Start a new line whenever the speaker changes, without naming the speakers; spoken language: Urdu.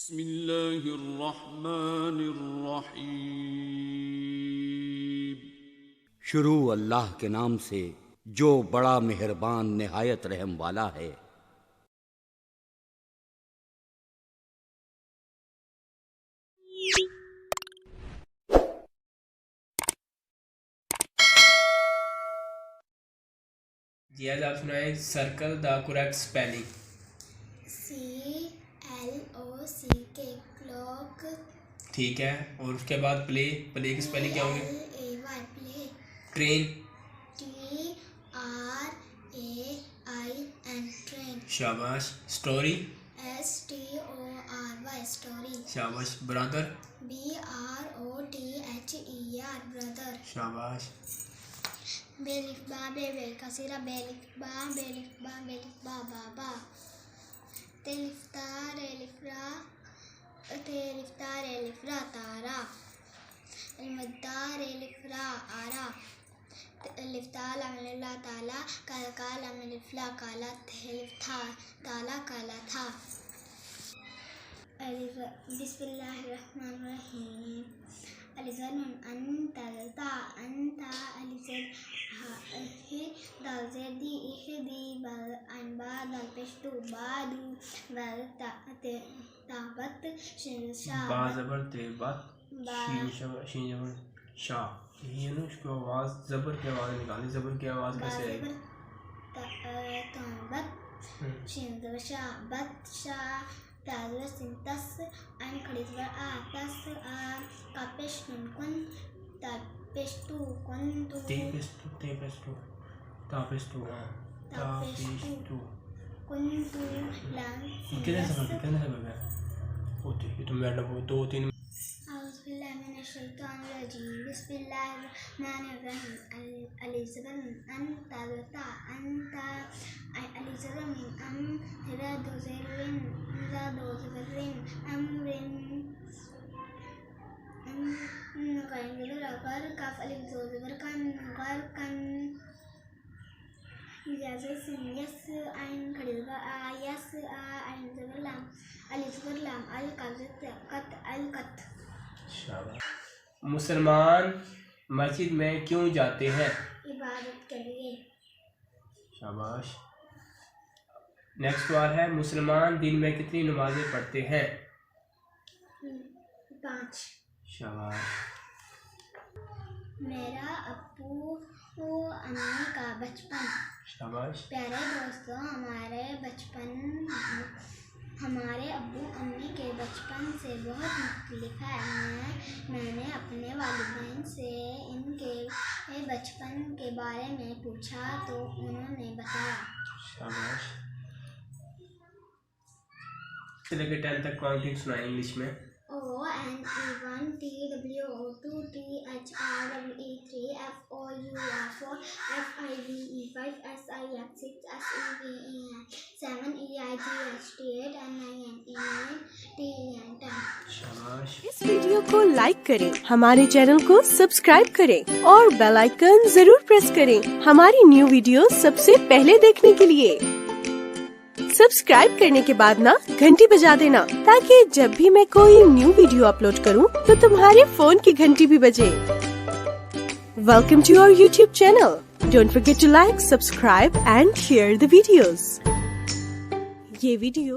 بسم اللہ الرحمن الرحیم۔
شروع اللہ کے نام سے جو بڑا مہربان نہایت رحم والا ہے۔
جی آج آپ سنائیں circle the correct spelling.
CLOCK clock,
ٹھیک ہے، اور اس کے بعد پلے کی اسپیلنگ کیا ہوگی؟
پلے،
ٹرین،
TRAIN ٹرین،
شاباش۔ اسٹوری،
STORY اسٹوری،
شاباش۔ برادر،
BROTHER برادر،
شاباش۔
بےلفبا بے کثیرہ، بےلفبا بابا، تلفتار الفرا تارا، المدار الفرا آرا، لفتال من اللہ تعالی، کال من الفلا کالا، لفتا تالا کالا تھا۔ بسم اللہ الرحمن الرحیم۔ الزن انت تا انت الزد دالزدی احدی بل انباد الپشتو بادو بل تابت شنشا
با زبر تے بات، شین زبر شا، یہ نا اس کو آواز زبر کی آواز نکالیں۔ زبر کی آواز کیسے آئے گی؟
تابت شنشا شا بت شا تازہ سنتس ان کھڑیزور آتس کپش کن تپشتو کنتو
تیپستو تاپستو
کنتو لان
کتنے سبب ہے؟ یہ تو میں نے دو تین۔
اعوذ باللہ من الشیطان الرجیم، بسم اللہ الرحمن الرحیم۔ الزبر من ان تغتا انت الزبر من ان رد زرن امر غیر زبر کف الف زبر کن غرقن، اجازت سن یس عین کھڑی زبر آ یس عین زبر لام الزبر لام القبض قط القط۔
مسلمان مسجد میں کیوں جاتے ہیں؟
عبادت کے لیے۔
شاباش۔ نیکسٹ وار ہے مسلمان دن میں کتنی نمازیں پڑھتے ہیں؟
5۔
شاباش۔
میرا ابو امی کا بچپن۔
شاباش۔
پیارے دوستوں، ہمارے ابو امی کے بچپن سے بہت مختلف ہے۔ میں نے اپنے والدین سے ان کے بچپن کے بارے میں پوچھا تو انہوں نے بتایا۔
شاباش۔ سے لے کے 10 تک کاؤنٹنگ سنائیں انگلش میں۔
ONE1 TWO2 THRWE3 FOUR4 FIVE5 SIX6 SEVE9 7 EIGHT8 9 TEN10۔
شاباش۔
اس ویڈیو کو لائک کریں، ہمارے چینل کو سبسکرائب کریں اور بیل آئیکن ضرور پریس کریں ہماری نیو ویڈیو سب سے پہلے دیکھنے کے لیے۔ سبسکرائب کرنے کے بعد گھنٹی بجا دینا تاکہ جب بھی میں کوئی نیو ویڈیو اپلوڈ کروں تو تمہارے فون کی گھنٹی بھی بجے۔ Welcome to our YouTube channel. Don't forget to like, subscribe and share the videos. یہ ویڈیو